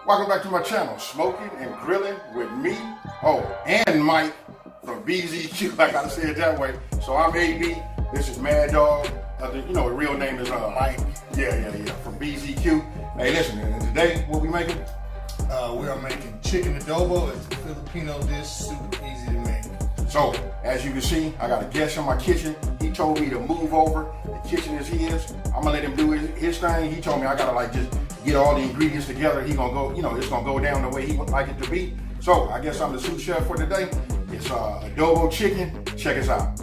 Welcome back to my channel, Smokin and Grillin with me, and Mike from BZQUE. I gotta say it that way. So I'm AB. This is Mad Dog. The real name is Mike. Yeah. From BZQUE. Hey, listen. And today, what we making? We are making chicken adobo. It's a Filipino dish, super easy to make. So, as you can see, I got a guest in my kitchen. He told me to move over. The kitchen is his. I'm gonna let him do his thing. He told me I gotta just get all the ingredients together. He gonna go, it's gonna go down the way he would like it to be. So, I guess I'm the sous chef for today. It's Adobo Chicken. Check us out.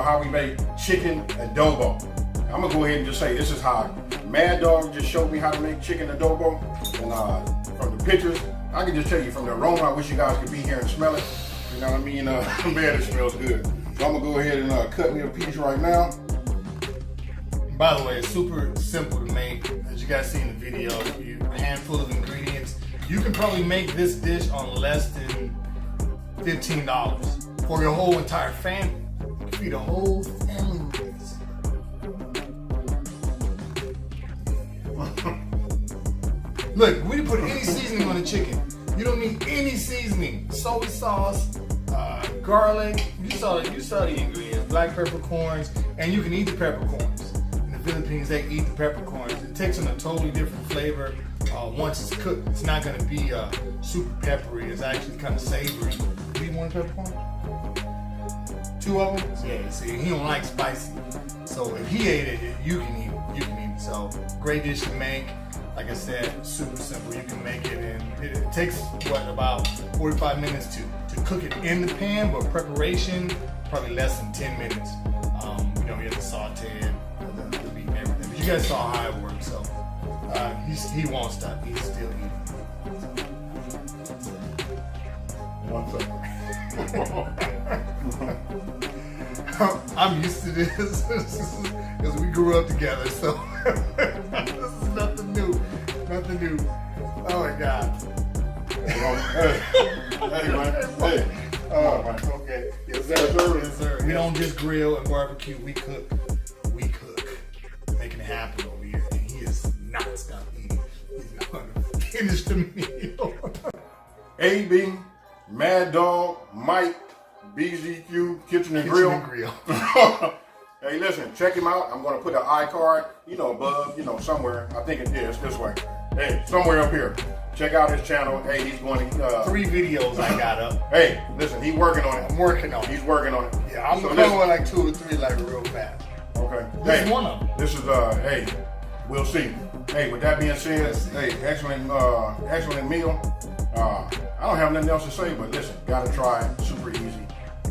How we make chicken adobo. I'm gonna go ahead and just say this is how Mad Dog just showed me how to make chicken adobo, and from the pictures. I can just tell you from the aroma. I wish you guys could be here and smell it. You know what I mean? Man, it smells good. So I'm gonna go ahead and cut me a piece right now. By the way, it's super simple to make. As you guys see in the video, a handful of ingredients. You can probably make this dish on less than $15 for your whole entire family. You can feed a whole family with this. Look, we didn't put any seasoning on the chicken. You don't need any seasoning. Soy sauce, garlic. You saw the ingredients. Black peppercorns, and you can eat the peppercorns. In the Philippines, they eat the peppercorns. It takes on a totally different flavor once it's cooked. It's not going to be super peppery. It's actually kind of savory. Do you want a peppercorn? 2 of them? Yeah. See, he don't like spicy. So if he ate it, you can eat it. You can eat it. So great dish to make. Like I said, super simple. You can make it, and it takes about 45 minutes to cook it in the pan, but preparation probably less than 10 minutes. You have to saute it, the meat and everything. But you guys saw how it works, so he won't stop. He's still eating. I'm used to this because we grew up together, so this is nothing new. Nothing new. Oh my God. Hey, man. Hey. Oh, man. Okay. Yes, sir. Yes, sir. We don't just grill and barbecue. We cook. We cook. Making it happen over here. And he is not stopped eating. He's going to finish the meal. AB, Mad Dog, Mike, BZQUE, Kitchen and Grill. Hey, listen, check him out. I'm going to put an iCard, above, somewhere. I think it is this way. Hey, somewhere up here. Check out his channel. Hey, he's going to... 3 videos I got up. Hey, listen, he's working on it. I'm working on it. He's working on it. Yeah, I'm going like 2 or 3 like real fast. Okay. This is one of them. This is, hey, we'll see. Hey, with that being said, hey, excellent meal. I don't have nothing else to say, but listen, gotta try it. Super easy.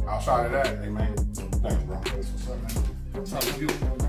Outside of that, hey man, thanks, bro. That's what's up, man. That's how we do it.